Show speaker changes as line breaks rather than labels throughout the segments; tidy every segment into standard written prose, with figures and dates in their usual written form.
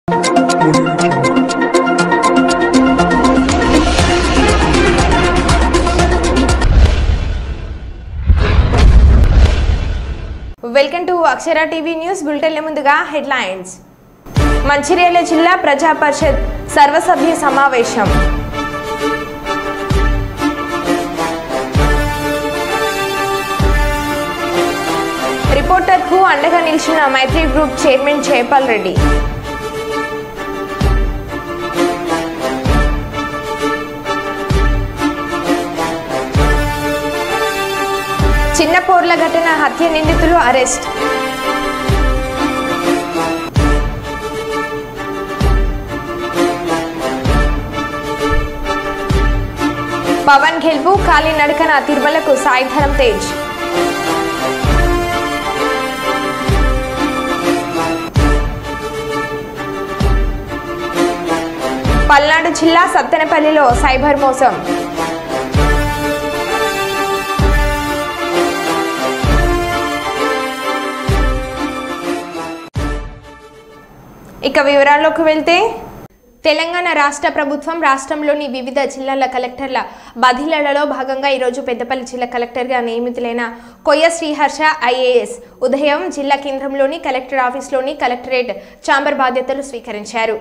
Welcome to Akshara TV news bulletin ముందుగా headlines. Mancherial జిల్లా ప్రజా పరిషత్ సర్వసభ్య సమావేశం. రిపోర్టర్కు అండగా నిలిచిన మైత్రి గ్రూప్ చైర్మన్ జయపాల్ రెడ్డి. చిన్నపోర్ల ఘటన హత్య నిందితులు అరెస్ట్. పవన్ గెలుపు కాలినడకన తిరుమలకు సాయిధరం తేజ్. పల్నాడు జిల్లా సత్తెనపల్లిలో సైబర్ మోసం. ఇక వివరాల్లోకి వెళ్తే, తెలంగాణ రాష్ట్ర ప్రభుత్వం రాష్ట్రంలోని వివిధ జిల్లాల కలెక్టర్ల బదిలీలలో భాగంగా ఈరోజు పెద్దపల్లి జిల్లా కలెక్టర్గా నియమితులైన కొయ్య శ్రీహర్ష ఐఏఎస్ ఉదయం జిల్లా కేంద్రంలోని కలెక్టర్ ఆఫీస్లోని కలెక్టరేట్ ఛాంబర్ బాధ్యతలు స్వీకరించారు.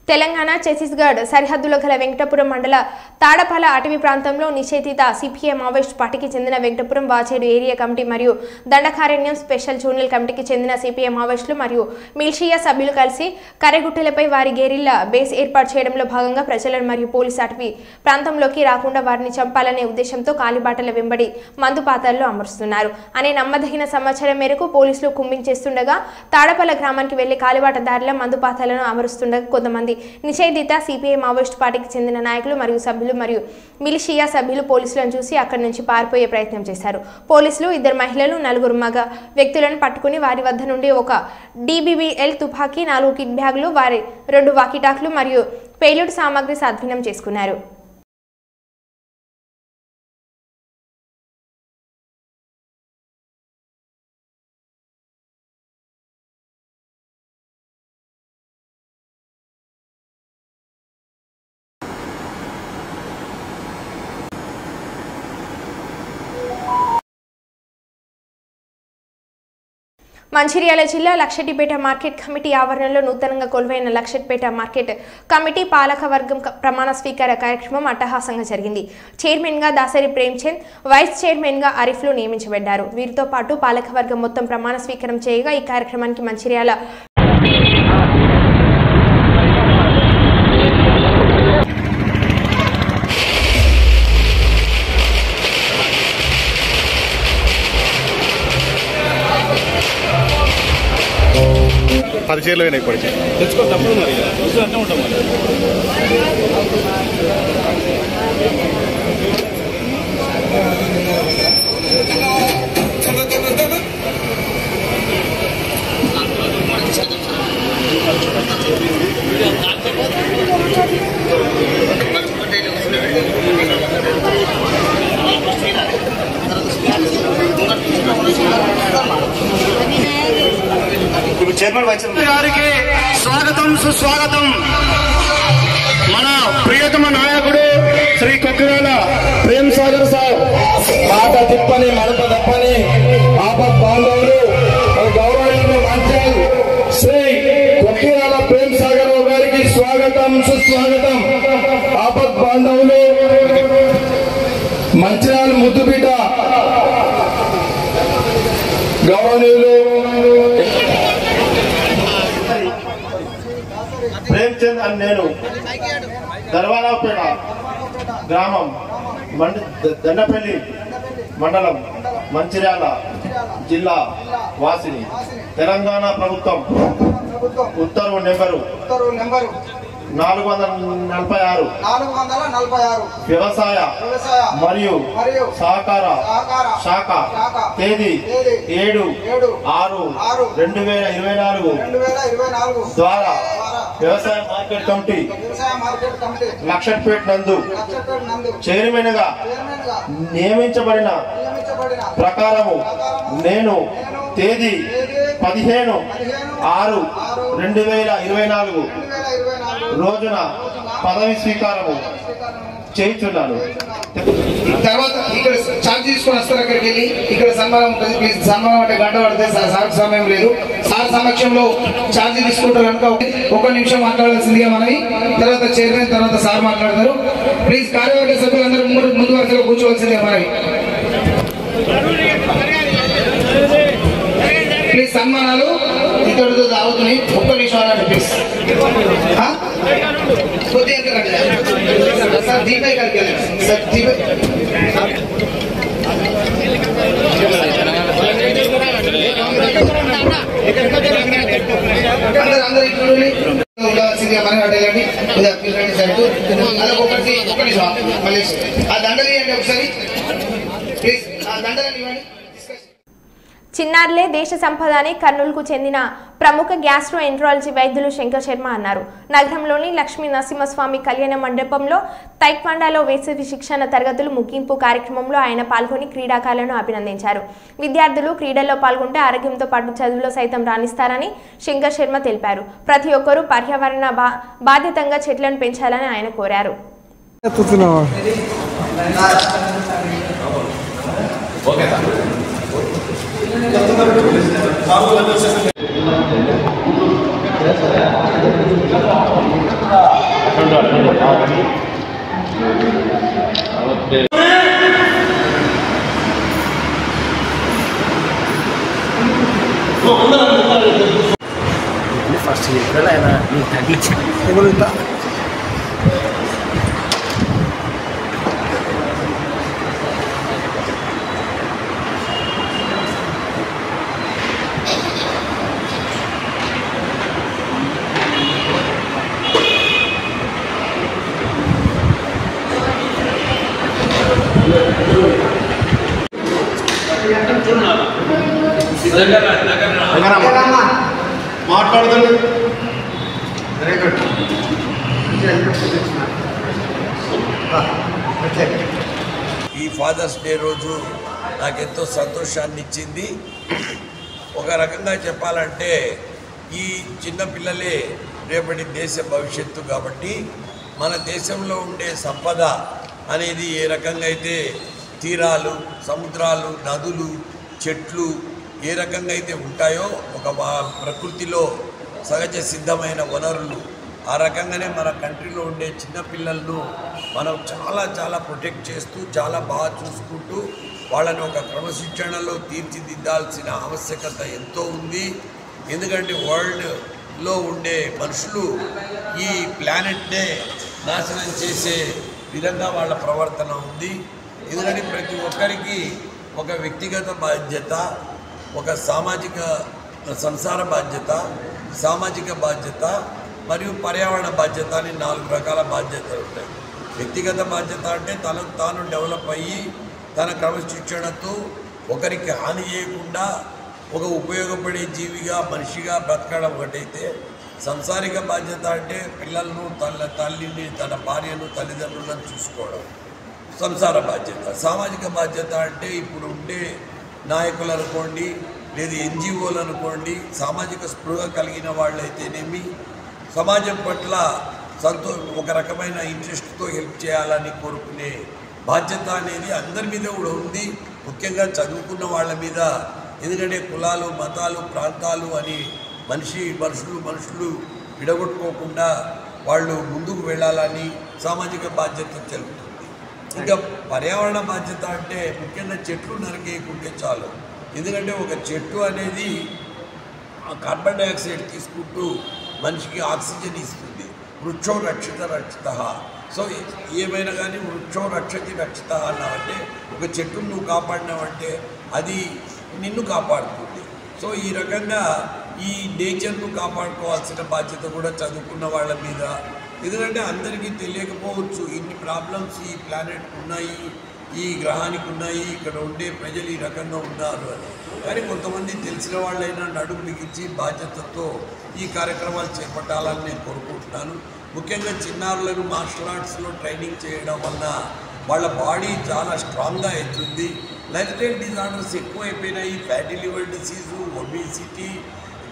తెలంగాణ ఛత్తీస్గఢ్ సరిహద్దులో గల వెంకటపురం మండల తాడపాల అటవీ ప్రాంతంలో నిషేధిత సిపిఐ మావోయిస్ట్ పార్టీకి చెందిన వెంకటపురం వాచేడు ఏరియా కమిటీ మరియు దండకారణ్యం స్పెషల్ జోనల్ కమిటీకి చెందిన సిపిఐ మావోయిస్టులు మరియు మిలిషియా సభ్యులు కలిసి కరెగుట్టలపై వారి గెరిల్లా బేస్ ఏర్పాటు చేయడంలో భాగంగా ప్రజలను మరియు పోలీసు అటవీ ప్రాంతంలోకి రాకుండా వారిని చంపాలనే ఉద్దేశంతో కాలిబాటల వెంబడి మందుపాతాల్లో అమరుస్తున్నారు అనే నమ్మదగిన సమాచారం మేరకు పోలీసులు కుంభించేస్తుండగా తాడపాల గ్రామానికి వెళ్లి కాలిబాటదారుల మందుపాతాలను అమరుస్తుండగా కొంతమంది నిషేధిత సిపిఐ మావోయిస్ట్ పార్టీకి చెందిన నాయకులు మరియు సభ్యులు మరియు మిలిషియా సభ్యులు పోలీసులను చూసి అక్కడి నుంచి పారిపోయే ప్రయత్నం చేశారు. పోలీసులు 2 మహిళలు 4 మగ వ్యక్తులను పట్టుకుని వారి వద్ద నుండి ఒక DBBL తుపాకీ 4 కిట్ బ్యాగులు వారి 2 వాకీటాక్లు మరియు పేలుడు సామాగ్రి స్వాధీనం చేసుకున్నారు. మంచిర్యాల జిల్లా లక్షెట్టిపేట మార్కెట్ కమిటీ ఆవరణలో నూతనంగా కొలువైన లక్షెట్టిపేట మార్కెట్ కమిటీ పాలకవర్గం ప్రమాణ స్వీకార కార్యక్రమం అట్టహాసంగా జరిగింది. చైర్మన్గా దాసరి ప్రేమ్చంద్, వైస్ చైర్మన్గా ఆరిఫ్లు నియమించబడ్డారు. వీరితో పాటు పాలకవర్గం మొత్తం ప్రమాణ స్వీకారం చేయగా ఈ కార్యక్రమానికి మంచిర్యాల
పరిచయాలు అయినా ఇప్పటికీ తెచ్చుకో తప్పదు మరి అన్నీ ఉంటాం మరి చైర్మన్ వైస్ చైర్మన్ గారికి స్వాగతం సుస్వాగతం. మన ప్రియతమ నాయకుడు శ్రీ కొక్కిరాల ప్రేమ్ సాగర్ సార్ మాట తిప్పని మడప తప్పని ఆపత్ బాంధవులు గౌరవనీయులు మంత్రులు శ్రీ కొక్కిరాల ప్రేమ్ సాగర్ గారికి స్వాగతం సుస్వాగతం. ఆపత్ బాంధవులు మంచిర్యాల ముద్దుబిడ్డ గౌరవనీయులు ప్రేమ్చంద్ అని నేను దర్వారావుపేట గ్రామం దండపల్లి మండలం మంచిర్యాల జిల్లా వాసిని. తెలంగాణ ప్రభుత్వం ఉత్తర్వు నెంబరు 446 వ్యవసాయ మరియు సహకార శాఖ తేదీ 7/6/2024 ద్వారా వ్యవసాయ మార్కెట్ కమిటీ లక్షట్పేట నందు చైర్మన్ గా నియమించబడిన ప్రకారము నేను తేదీ 15/6/2024 రోజున పదవి స్వీకారము చేయించున్నాను.
తర్వాత ఇక్కడ ఛార్జ్ తీసుకొని వస్తారు. అక్కడికి వెళ్ళి ఇక్కడ సన్మానం ఉంటుంది. ప్లీజ్ సన్మానం అంటే గంట పడితే సార్ సమయం లేదు. సార్ సమక్షంలో ఛార్జ్ తీసుకుంటారు కనుక 1 నిమిషం మాట్లాడాల్సిందిగా మనవి. తర్వాత చైర్మన్ తర్వాత సార్ మాట్లాడతారు. ప్లీజ్ కార్యవర్గ సభ్యులందరూ ముందు వరుసలో కూర్చోవలసిందిగా మనవి. ప్లీజ్ సన్మానాలు ఇతరులతో అవుతున్నాయి. 1 నిమిషం అన్నాడు ప్లీజ్. కొద్దిగా సార్ దీపే కలిగి సార్ దీపే అందరూ ఇప్పుడు ఉండాల్సిందిగా మనం అడగండి. అదొకటి 1 నిమిషం మళ్ళీ ఆ దండలు ఇవ్వండి ఒకసారి ప్లీజ్. ఆ దండలను ఇవ్వండి.
చిన్నారులే దేశ సంపద అని కర్నూలుకు చెందిన ప్రముఖ గ్యాస్ట్రో ఎంట్రాలజీ వైద్యులు శంకర్ శర్మ అన్నారు. నగరంలోని లక్ష్మీ నరసింహస్వామి కళ్యాణ మండపంలో తైక్వాండాలో వేసవి శిక్షణ తరగతులు ముగింపు కార్యక్రమంలో ఆయన పాల్గొని క్రీడాకారులను అభినందించారు. విద్యార్థులు క్రీడల్లో పాల్గొంటే ఆరోగ్యంతో పాటు చదువులో సైతం రాణిస్తారని శంకర్ శర్మ తెలిపారు. ప్రతి ఒక్కరూ పర్యావరణ బాధ్యతంగా చెట్లను పెంచాలని ఆయన కోరారు.
ఫస్ట్ ఆయన
మాట్లాడుతుంది.
ఈ ఫాదర్స్ డే రోజు నాకెంతో సంతోషాన్ని ఇచ్చింది. ఒక రకంగా చెప్పాలంటే ఈ చిన్నపిల్లలే రేపటి దేశ భవిష్యత్తు కాబట్టి మన దేశంలో ఉండే సంపద అనేది ఏ రకంగా అయితే తీరాలు, సముద్రాలు, నదులు, చెట్లు ఏ రకంగా అయితే ఉంటాయో ఒక ప్రకృతిలో సహజ సిద్ధమైన వనరులు ఆ రకంగానే మన కంట్రీలో ఉండే చిన్నపిల్లలను మనం చాలా ప్రొటెక్ట్ చేస్తూ చాలా బాగా చూసుకుంటూ వాళ్ళని ఒక క్రమశిక్షణలో తీర్చిదిద్దాల్సిన ఆవశ్యకత ఎంతో ఉంది. ఎందుకంటే వరల్డ్లో ఉండే మనుషులు ఈ ప్లానెట్నే నాశనం చేసే విధంగా వాళ్ళ ప్రవర్తన ఉంది. ఎందుకంటే ప్రతి ఒక్కరికి ఒక వ్యక్తిగత బాధ్యత, ఒక సామాజిక సంసార బాధ్యత, సామాజిక బాధ్యత మరియు పర్యావరణ బాధ్యత అని 4 రకాల బాధ్యతలు ఉంటాయి. వ్యక్తిగత బాధ్యత అంటే తనకు తాను డెవలప్ అయ్యి తన క్రమశిక్షణతో ఒకరికి హాని చేయకుండా ఒక ఉపయోగపడే జీవిగా మనిషిగా బ్రతకడం ఒకటైతే, సంసారిక బాధ్యత అంటే పిల్లలను తల్లిని తన భార్యను తల్లిదండ్రులను చూసుకోవడం సంసార బాధ్యత. సామాజిక బాధ్యత అంటే ఇప్పుడు ఉండే నాయకులు అనుకోండి, లేదు ఎన్జిఓలు అనుకోండి, సామాజిక స్పృహ కలిగిన వాళ్ళైతేనేమి, సమాజం పట్ల ఒక రకమైన ఇంట్రెస్ట్తో హెల్ప్ చేయాలని కోరుకునే బాధ్యత అనేది అందరి మీద కూడా ఉంది, ముఖ్యంగా చదువుకున్న వాళ్ళ మీద. ఎందుకంటే కులాలు, మతాలు, ప్రాంతాలు అని మనుషులు విడగొట్టుకోకుండా వాళ్ళు ముందుకు వెళ్ళాలని సామాజిక బాధ్యత తెలుపుతుంది. ఇంకా పర్యావరణ బాధ్యత అంటే ముఖ్యంగా చెట్లు నరికేయకుంటే చాలు. ఎందుకంటే ఒక చెట్టు అనేది కార్బన్ డైఆక్సైడ్ తీసుకుంటూ మనిషికి ఆక్సిజన్ ఇస్తుంది. వృక్షో రక్షిత. సో ఏమైనా కానీ వృక్షో రక్షిత అన్నామంటే ఒక చెట్టును నువ్వు కాపాడినావంటే అది నిన్ను కాపాడుతుంది. సో ఈ రకంగా ఈ నేచర్ను కాపాడుకోవాల్సిన బాధ్యత కూడా చదువుకున్న వాళ్ళ మీద. ఎందుకంటే అందరికీ తెలియకపోవచ్చు ఇన్ని ప్రాబ్లమ్స్ ఈ ప్లానెట్కి ఉన్నాయి, ఈ గ్రహానికి ఉన్నాయి, ఇక్కడ ఉండే ప్రజలు ఈ రకంగా ఉన్నారు అని. కానీ కొంతమంది తెలిసిన వాళ్ళైనా నడుము బిగించి బాధ్యతతో ఈ కార్యక్రమాలు చేపట్టాలని నేను కోరుకుంటున్నాను. ముఖ్యంగా చిన్నారులను మార్షల్ ఆర్ట్స్లో ట్రైనింగ్ చేయడం వల్ల వాళ్ళ బాడీ చాలా స్ట్రాంగ్గా అవుతుంది. లైఫ్ స్టైల్ డిజార్డర్స్ ఎక్కువైపోయినాయి. Fatty liver disease, obesity,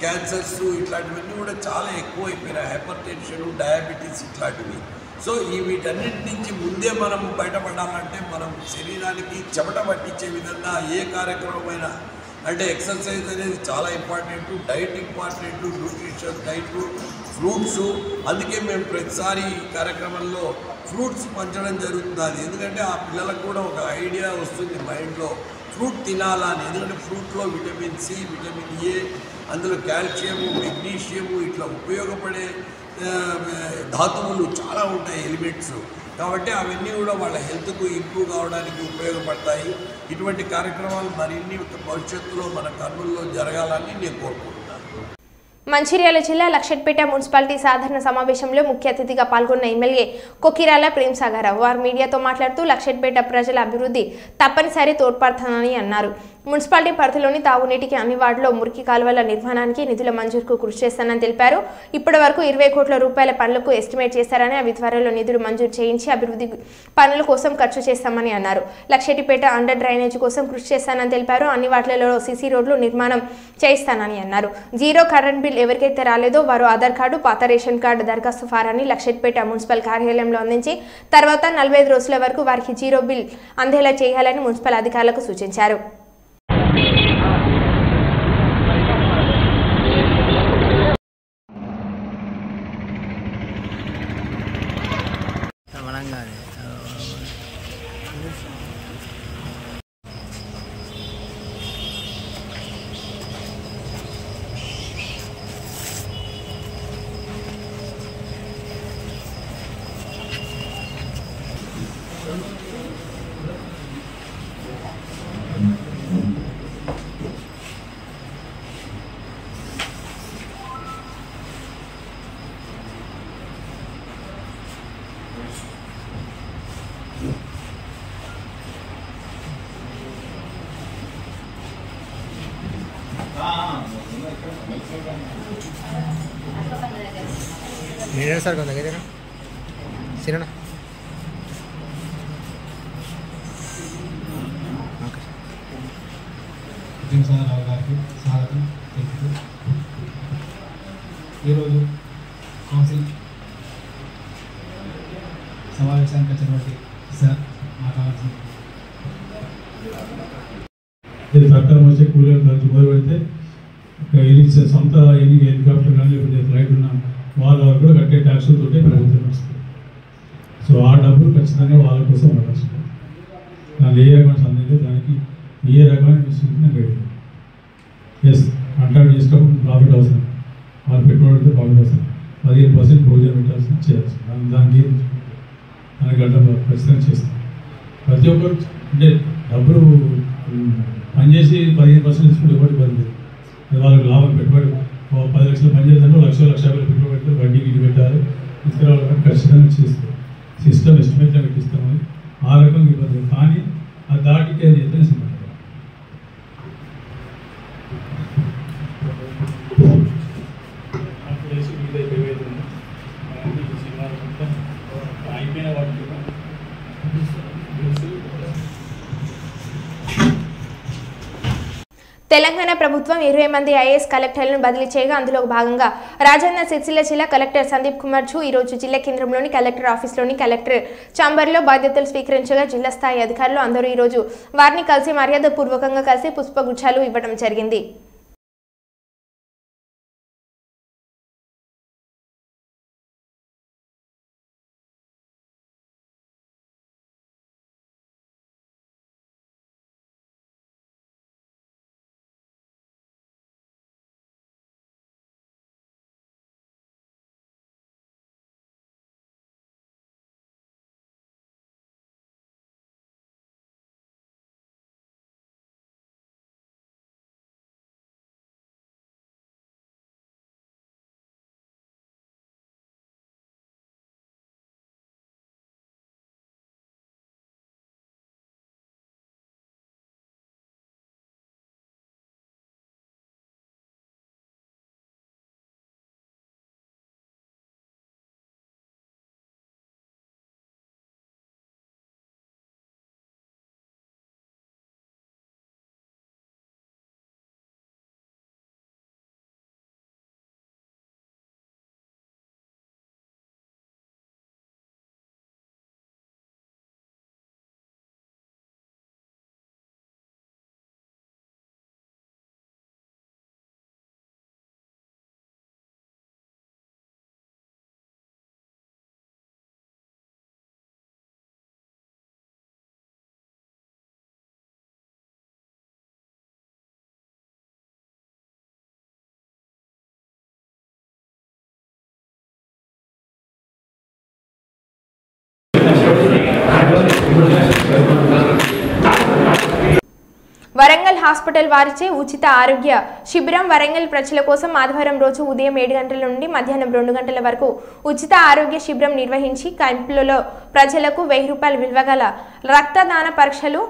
cancers ఇట్లాంటివన్నీ కూడా చాలా ఎక్కువైపోయినాయి. హైపర్ టెన్షన్, డయాబెటీస్ ఇట్లాంటివి. సో వీటన్నిటి నుంచి ముందే మనం బయటపడాలంటే మనం శరీరానికి చెమట పట్టించే విధంగా ఏ కార్యక్రమమైనా, అంటే ఎక్సర్సైజ్ అనేది చాలా important, diet important, nutrition, diet, fruits. అందుకే మేము ప్రతిసారి ఈ కార్యక్రమంలో ఫ్రూట్స్ పంచడం జరుగుతుంది. ఎందుకంటే ఆ పిల్లలకు కూడా ఒక ఐడియా వస్తుంది మైండ్లో ఫ్రూట్ తినాలని. ఎందుకంటే ఫ్రూట్లో విటమిన్ సి, విటమిన్ ఏ, అందులో కాల్షియము, మెగ్నీషియము ఇట్లా ఉపయోగపడే ధాతువులు చాలా ఉంటాయి, ఎలిమెంట్స్. కాబట్టి అవన్నీ కూడా వాళ్ళ హెల్త్కు ఇంప్రూవ్ కావడానికి ఉపయోగపడతాయి. ఇటువంటి కార్యక్రమాలు మరిన్ని భవిష్యత్తులో మన కర్నూలులో జరగాలని నేను కోరుకుంటున్నాను.
మంచిర్యాల జిల్లా లక్షెట్పేట మున్సిపాలిటీ సాధారణ సమావేశంలో ముఖ్య అతిథిగా పాల్గొన్న ఎమ్మెల్యే కొకిరాల ప్రేమ్సాగరరావు వారు మీడియాతో మాట్లాడుతూ లక్షెట్పేట ప్రజల అభివృద్ధి తప్పనిసరి తోడ్పడుతుందని అన్నారు. మున్సిపాలిటీ పరిధిలోని తాగునీటికి అన్ని వార్డులో మురికి కాలువల నిర్మాణానికి నిధుల మంజూరుకు కృషి చేస్తానని తెలిపారు. ఇప్పటి వరకు 20 కోట్ల రూపాయల పనులకు ఎస్టిమేట్ చేశారని, అవి త్వరలో నిధులు మంజూరు చేయించి అభివృద్ధి పనుల కోసం ఖర్చు చేస్తామని అన్నారు. లక్షెట్పేట అండర్ డ్రైనేజ్ కోసం కృషి చేస్తానని తెలిపారు. అన్ని వార్డులలో సీసీ రోడ్లు నిర్మాణం చేయిస్తానని అన్నారు. జీరో కరెంట్ బిల్ ఎవరికైతే రాలేదో వారు ఆధార్ కార్డు, పాత రేషన్ కార్డు దరఖాస్తు ఫారాన్ని లక్షెట్పేట మున్సిపల్ కార్యాలయంలో అందించి తర్వాత 45 రోజుల వరకు వారికి జీరో బిల్ అందేలా చేయాలని మున్సిపల్ అధికారులకు సూచించారు.
मीडिया सर कौन लगे ना सिरना
రావు గారికి స్వాగతం తెలుపుతూ ఈరోజు కౌన్సిల్ సమావేశానికి వచ్చినటువంటి సార్ మాట్లాడాల్సింది. ఇది ప్రకారం వచ్చే కూలీలు ఖర్చు మొదలుపెడితే ఎన్ని సొంత ఎన్ని హెలికాప్టర్ కానీ లేకపోతే ఫ్లైట్ ఉన్న వాళ్ళ కూడా కట్టే ట్యాక్సులతో ప్రభుత్వం వస్తుంది. సో ఆ డబ్బులు ఖచ్చితంగా వాళ్ళ కోసం వాడాల్సింది. దాన్ని ఏ రకమైన సందేహం దానికి ఏ రకమైన విషయం గైడ్ ఎస్ కాంట్రాక్ట్ చేసేటప్పుడు ప్రాఫిట్ అవసరం, వాళ్ళు పెట్టుబడితో ప్రాఫిట్ అవసరం. 15% భోజనం పెట్టాల్సిన చేయాల్సి దానికి గంట ఖచ్చితంగా చేస్తాం. ప్రతి ఒక్కరు అంటే డబ్బులు పనిచేసి 15% తీసుకుంటే ఒకటి ఇబ్బంది. వాళ్ళకి లాభం పెట్టుబడి 10 లక్షలు పనిచేద్దాం, 1,00,000 పెట్టుబడి పెడితే వడ్డీ గిడ్డి పెట్టాలి, తీసుకురావాలి. ఖచ్చితంగా చేస్తాం. సిస్టమ్ ఎస్టిమేట్గా పెట్టిస్తామని ఆ రకంగా ఇబ్బంది. కానీ ఆ దాటికి అది ఎంత సిద్ధం అయిపోయిన వాటి
తెలంగాణ ప్రభుత్వం 20 మంది ఐఏఎస్ కలెక్టర్లను బదిలీ చేయగా అందులో భాగంగా రాజన్న సిరిసిల్ల జిల్లా కలెక్టర్ సందీప్ కుమార్ ఝూ ఈ రోజు జిల్లా కేంద్రంలోని కలెక్టర్ ఆఫీస్లోని కలెక్టర్ ఛాంబర్లో బాధ్యతలు స్వీకరించగా జిల్లా స్థాయి అధికారులు అందరూ ఈ రోజు వారిని కలిసి మర్యాదపూర్వకంగా కలిసి పుష్పగుచ్చాలు ఇవ్వడం జరిగింది. వరంగల్ హాస్పిటల్ వారిచే ఉచిత ఆరోగ్య శిబిరం వరంగల్ ప్రజల కోసం ఆదివారం రోజు ఉదయం 7 గంటల నుండి మధ్యాహ్నం 2 గంటల వరకు ఉచిత ఆరోగ్య శిబిరం నిర్వహించి క్యాంపులలో ప్రజలకు 1000 రూపాయల విలువగల రక్తదాన పరీక్షలు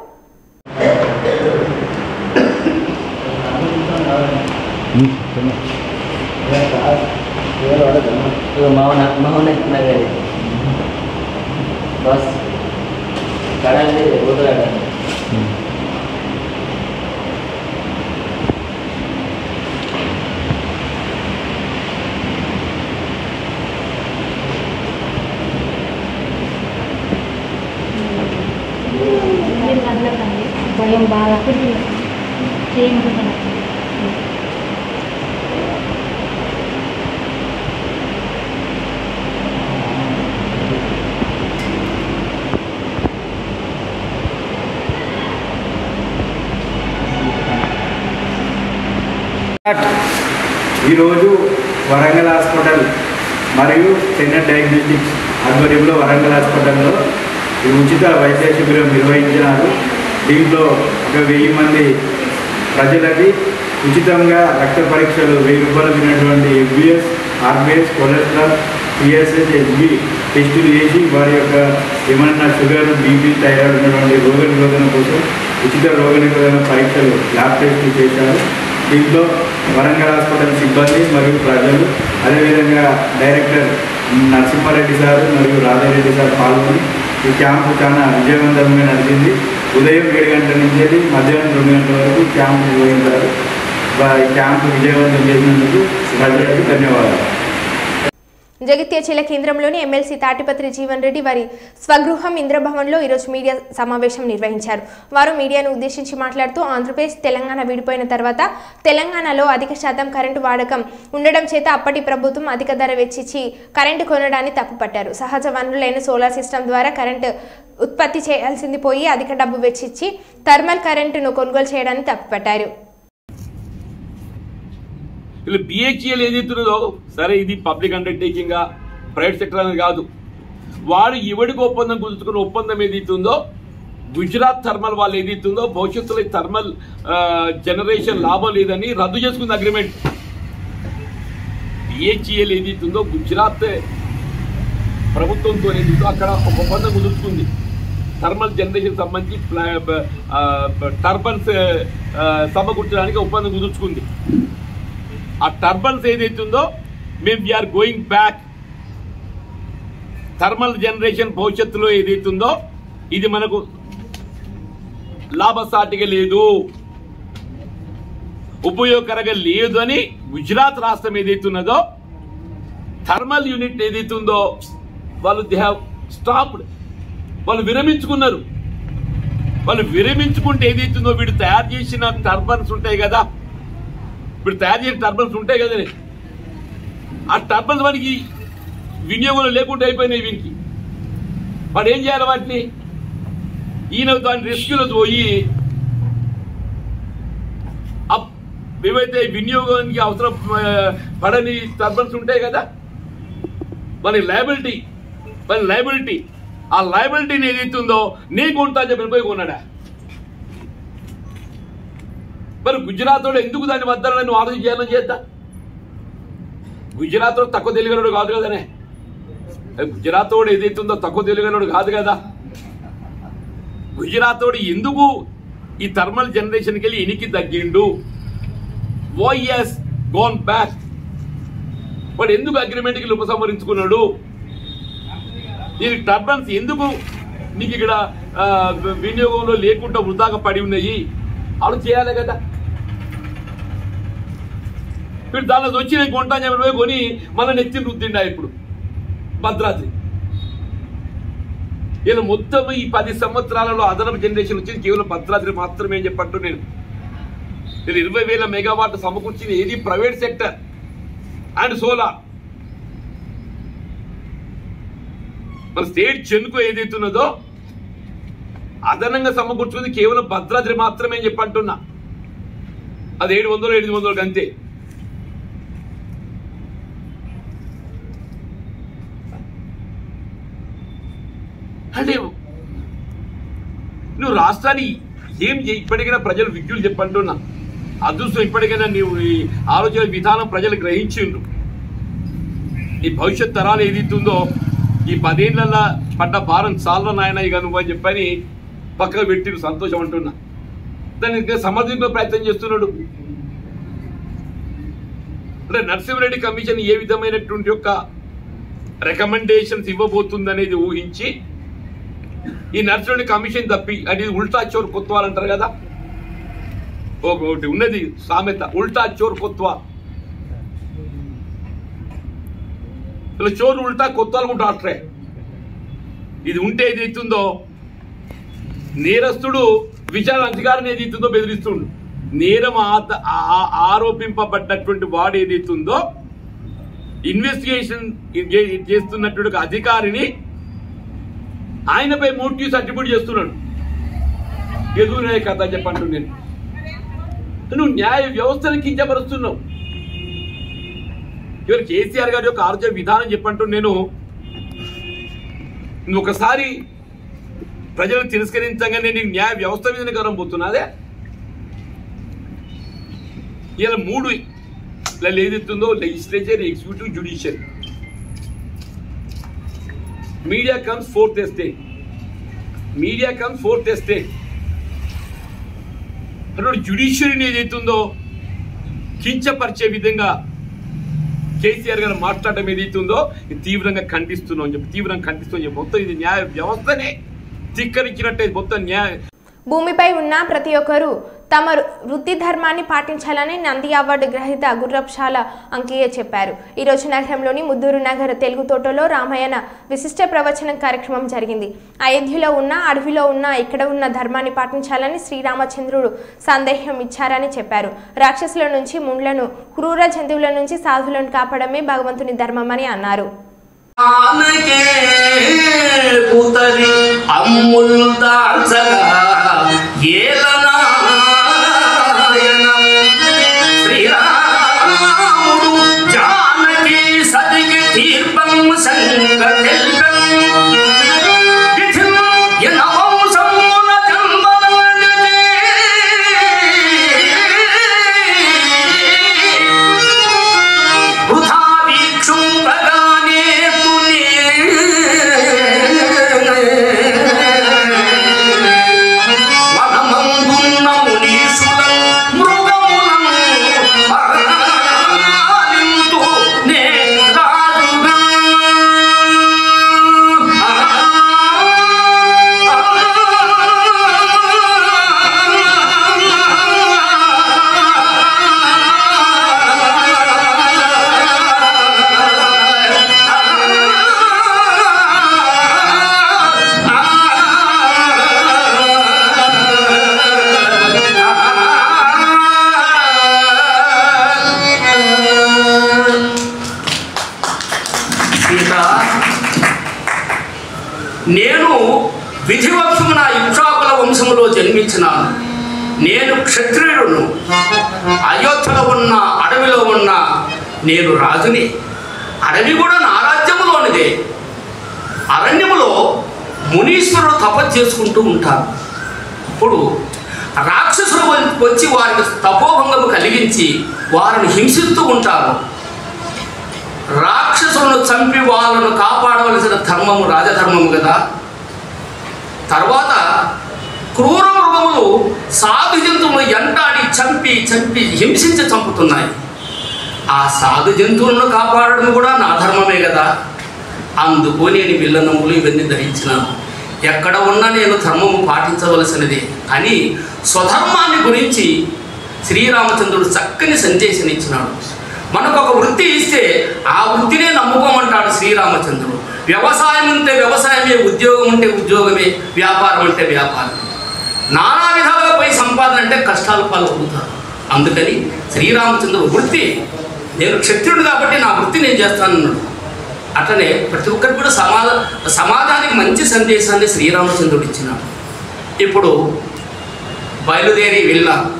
భయం బాగా
ఈరోజు వరంగల్ హాస్పిటల్ మరియు చెన్నై డయాగ్నోస్టిక్స్ ఆధ్వర్యంలో వరంగల్ హాస్పిటల్లో ఉచిత వైద్య శిబిరం నిర్వహించినారు. దీంట్లో 1000 మంది ప్రజలకి ఉచితంగా రక్త పరీక్షలు 1000 రూపాయలు వినటువంటి FBS, RBS, cholesterol, TSH, HB టెస్టులు చేసి వారి యొక్క ఏమన్నా షుగర్, బీపీ, థైరాయిడ్ ఉన్నటువంటి రోగ నిరోధన కోసం ఉచిత రోగ నిరోధన పరీక్షలు ల్యాబ్ టెస్టులు చేశారు. దీంట్లో వరంగల్ హాస్పిటల్ సిబ్బంది మరియు ప్రజలు అదేవిధంగా డైరెక్టర్ నరసింహారెడ్డి సార్ మరియు రాధారెడ్డి సార్ పాల్గొని ఈ క్యాంపు చాలా విజయవంతంగా నడిచింది. ఉదయం 7 గంటల నుంచి మధ్యాహ్నం 2 గంటల వరకు క్యాంపు నిర్వహించారు. ఈ క్యాంపు విజయవంతం చేసినందుకు ప్రజలకు ధన్యవాదాలు.
జగిత్యాల జిల్లా కేంద్రంలోని ఎమ్మెల్సీ తాటిపత్రి జీవన్ రెడ్డి వారి స్వగృహం ఇంద్రభవన్లో ఈరోజు మీడియా సమావేశం నిర్వహించారు. వారు మీడియాను ఉద్దేశించి మాట్లాడుతూ ఆంధ్రప్రదేశ్ తెలంగాణ విడిపోయిన తర్వాత తెలంగాణలో అధిక శాతం కరెంటు వాడకం ఉండడం చేత అప్పటి ప్రభుత్వం అధిక ధర వెచ్చించి కరెంటు కొనడాన్ని తప్పుపట్టారు. సహజ వనరులైన సోలార్ సిస్టమ్ ద్వారా కరెంటు ఉత్పత్తి చేయాల్సింది పోయి అధిక డబ్బు వెచ్చించి థర్మల్ కరెంటును కొనుగోలు చేయడాన్ని తప్పుపట్టారు.
ఇలా BHEL ఏదైతున్నదో సరే ఇది పబ్లిక్ అండర్టేకింగ్ ప్రైవేట్ సెక్టర్ అనేది కాదు. వాడు ఎవడికి ఒప్పందం కుదుర్చుకున్న ఒప్పందం ఏదైతుందో గుజరాత్ థర్మల్ వాళ్ళు ఏదైతుందో భవిష్యత్తులో థర్మల్ జనరేషన్ లాభం లేదని రద్దు చేసుకుంది అగ్రిమెంట్. BHEL ఏదైతుందో గుజరాత్ ప్రభుత్వంతో ఏదైతుందో అక్కడ ఒక ఒప్పందం కుదుర్చుకుంది. థర్మల్ జనరేషన్ సంబంధించి టర్బన్స్ సమకూర్చడానికి ఒప్పందం కుదుర్చుకుంది. ఆ టర్బన్స్ ఏదైతుందో మేము we're going back. Thermal generation భవిష్యత్తులో ఏదైతుందో ఇది మనకు లాభసాటిగా లేదు. ఉపయోగకరంగా లేదు అని గుజరాత్ రాష్ట్రం ఏదైతున్నదో థర్మల్ యూనిట్ ఏదైతుందో వాళ్ళు దే హ్యావ్ స్టాప్డ్, వాళ్ళు విరమించుకున్నారు. వాళ్ళు విరమించుకుంటే ఏదైతుందో వీడు తయారు చేసిన టర్బన్స్ ఉంటాయి కదా, వీడు తయారు చేసిన టర్బన్స్ ఉంటాయి కదా, ఆ టర్బన్స్ వాడికి వినియోగంలో లేకుండా అయిపోయినాయి. వీనికి వాడు ఏం చేయాలి? వాటిని ఈయన దాని రెస్క్యూలో పోయి ఏవైతే వినియోగానికి అవసరం పడని టర్బన్స్ ఉంటాయి కదా, మన లయబిలిటీ ఆ లయబిలిటీని ఏదైతుందో నేను కొంటా చెప్పిన పోయి కొన్నాడా? మరి గుజరాత్ వాడు ఎందుకు దాన్ని వద్దాలని నువ్వు ఆలోచన చేయాలని చేద్దా? గుజరాత్ వాడు తక్కువ తెలియగలడు కాదు కదనే. గుజరాత్ వాడు ఏదైతుందో తక్కువ తెలియగలడు కాదు కదా. గుజరాత్ వాడు ఎందుకు ఈ థర్మల్ జనరేషన్కి వెళ్ళి ఎనికి తగ్గిండు? Why has gone back? వాడు ఎందుకు అగ్రిమెంట్కి ఉపసంహరించుకున్నాడు? ఈ టర్బన్స్ ఎందుకు నీకు ఇక్కడ వినియోగంలో లేకుండా వృధాగా పడి ఉన్నాయి? అలా చేయాలి కదా. వీడు దానిలో వచ్చి నేను కొంటాను చెప్పి కొని మన నెత్తిని రుద్దిండా ఇప్పుడు భద్రాద్రి. ఇలా మొత్తం ఈ 10 సంవత్సరాలలో అదనపు జనరేషన్ వచ్చింది కేవలం భద్రాద్రి మాత్రమే అని చెప్పట్టు నేను 20,000 మెగావాట్ సమకూర్చింది ఏది ప్రైవేట్ సెక్టర్ అండ్ సోలార్. మన స్టేట్ చెన్కు ఏదైతున్నదో అదనంగా సమకూర్చుకుంది కేవలం భద్రాద్రి మాత్రమే అని చెప్పంటున్నా. అది 700-800 అంతే. అంటే నువ్వు రాష్ట్రాన్ని ఏం ఇప్పటికైనా ప్రజలు విజ్ఞులు చెప్పంటున్నా. అదృష్టం ఇప్పటికైనా నువ్వు ఈ ఆలోచన విధానం ప్రజలు గ్రహించిండ్రు. ఈ భవిష్యత్ తరాలు ఏదైతుందో ఈ 10 ఏళ్ల పడ్డ భారం చాలా నాయనయ్య నువ్వు అని చెప్పని పక్కన పెట్టి సంతోషం అంటున్నా. దాన్ని సమర్థించే ప్రయత్నం చేస్తున్నాడు. అంటే నరసింహారెడ్డి కమిషన్ ఏ విధమైనటువంటి యొక్క రికమెండేషన్స్ ఇవ్వబోతుంది అనేది ఊహించి ఈ నరసింహారెడ్డి కమిషన్ తప్పి అది ఉల్టా చోర్ కొత్వాల్ అంటారు కదా, ఒకటి ఉన్నది సామెత, ఉల్టా చోర్ కొత్వాల్. ఇలా చోరు ఉల్టా కొత్వాలు కూడా అట్రే. ఇది ఉంటే ఏదైతుందో నేరస్తుడు విచారణ అధికారిని ఏదైతుందో బెదిరిస్తుండు. నేరం ఆరోపింపబడ్డటువంటి వాడు ఏదైతుందో ఇన్వెస్టిగేషన్ చేస్తున్నటువంటి అధికారిని ఆయనపై మోటివ్స్ అట్రిబ్యూట్ చేస్తున్నాడు. ఎదురునే కథ చెప్పంటు నేను. నువ్వు న్యాయ వ్యవస్థను కించపరుస్తున్నావు. ఇవాళ కేసీఆర్ గారి యొక్క ఆలోచన విధానం చెప్పంటూ నేను నువ్వు ఒకసారి ప్రజలను తిరస్కరించగానే నీకు న్యాయ వ్యవస్థ మీద గౌరవం పోతున్నదే. ఇలా 3 ఇలా ఏదైతుందో legislature, executive, judicial. Media comes 4th estate. అటువంటి జ్యుడిషియరీని ఏదైతుందో కించపరిచే విధంగా కేసీఆర్ గారు మాట్లాడటం ఏదైతుందో తీవ్రంగా ఖండిస్తున్నాం అని చెప్పి మొత్తం ఇది న్యాయ వ్యవస్థనే ధిక్కరించినట్టే. మొత్తం న్యాయ
భూమిపై ఉన్న ప్రతి ఒక్కరూ తమ వృత్తి ధర్మాన్ని పాటించాలని నంది అవార్డు గ్రహీత గుర్రప్షాల అంకయ్య చెప్పారు. ఈరోజు నగరంలోని ముద్దూరు నగర్ తెలుగు తోటలో రామాయణ విశిష్ట ప్రవచనం కార్యక్రమం జరిగింది. అయోధ్యలో ఉన్న అడవిలో ఉన్న ఇక్కడ ఉన్న ధర్మాన్ని పాటించాలని శ్రీరామచంద్రుడు సందేహం ఇచ్చారని చెప్పారు. రాక్షసుల నుంచి ముండ్లను, క్రూర జంతువుల నుంచి సాధులను కాపాడమే భగవంతుని ధర్మమని అన్నారు.
వనమందు నేను విధివంశమున ఇక్షాకుల వంశములో జన్మించినాను. నేను క్షత్రియుడును. అయోధ్యలో ఉన్న అడవిలో ఉన్న నేను రాజుని. అడవి కూడా నా రాజ్యములోనిదే. అరణ్యములో మునీశ్వరుడు తపస్సు చేసుకుంటూ ఉంటారు. ఇప్పుడు రాక్షసులు వచ్చి వారికి తపోభంగము కలిగించి వారిని హింసిస్తూ ఉంటారు. రాక్షసులను చంపి వాళ్ళను కాపాడవలసిన ధర్మము రాజధర్మము కదా. తర్వాత క్రూర మృగములు సాధు జంతువులను ఎంటాడి చంపి హింసించి చంపుతున్నాయి. ఆ సాధు జంతువులను కాపాడడం కూడా నా ధర్మమే కదా. అందుకు నేను విల్లనములు ఇవన్నీ ధరించినాను. ఎక్కడ ఉన్నా నేను ధర్మము పాటించవలసినదే అని స్వధర్మాన్ని గురించి శ్రీరామచంద్రుడు చక్కని సందేశం ఇచ్చినాడు. మనకు ఒక వృత్తి ఇస్తే ఆ వృత్తినే నమ్ముకోమంటాడు శ్రీరామచంద్రుడు. వ్యవసాయం ఉంటే వ్యవసాయమే, ఉద్యోగం ఉంటే ఉద్యోగమే, వ్యాపారం అంటే వ్యాపారం. నానా విధాలుగా పోయి సంపాదన అంటే కష్టాలు పాల్గొంటారు. అందుకని శ్రీరామచంద్రుడు వృత్తి, నేను క్షత్రుడు కాబట్టి నా వృత్తి నేను చేస్తానన్నాడు. అట్లనే ప్రతి ఒక్కరికి కూడా సమాజానికి మంచి సందేశాన్ని శ్రీరామచంద్రుడు ఇచ్చినాడు. ఇప్పుడు బయలుదేరి వెళ్ళాం.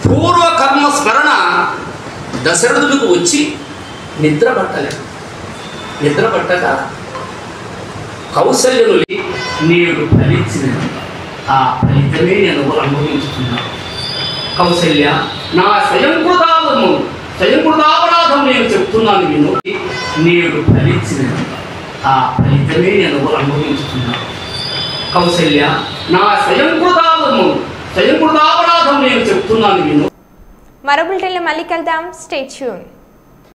పూర్వకర్మ స్మరణ దశరథుడికి వచ్చి నిద్ర పట్టలేదు. నిద్ర పట్టక కౌశల్యనులి నేడు ఫలించినది. ఆ ఫలితమే నేను అనుభవించుతున్నాను. కౌశల్య, నా స్వయంకృతాపరాధం నేను చెప్తున్నాను విను. నేడు ఫలించినది. ఆ ఫలితమే నేను అనుభవించుతున్నాను. కౌశల్య, నా స్వయంకృతాపరాధం నేను చెప్తున్నాను విను.
మరో బులెటిన్లో మళ్ళీ కలుద్దాం. Stay tune.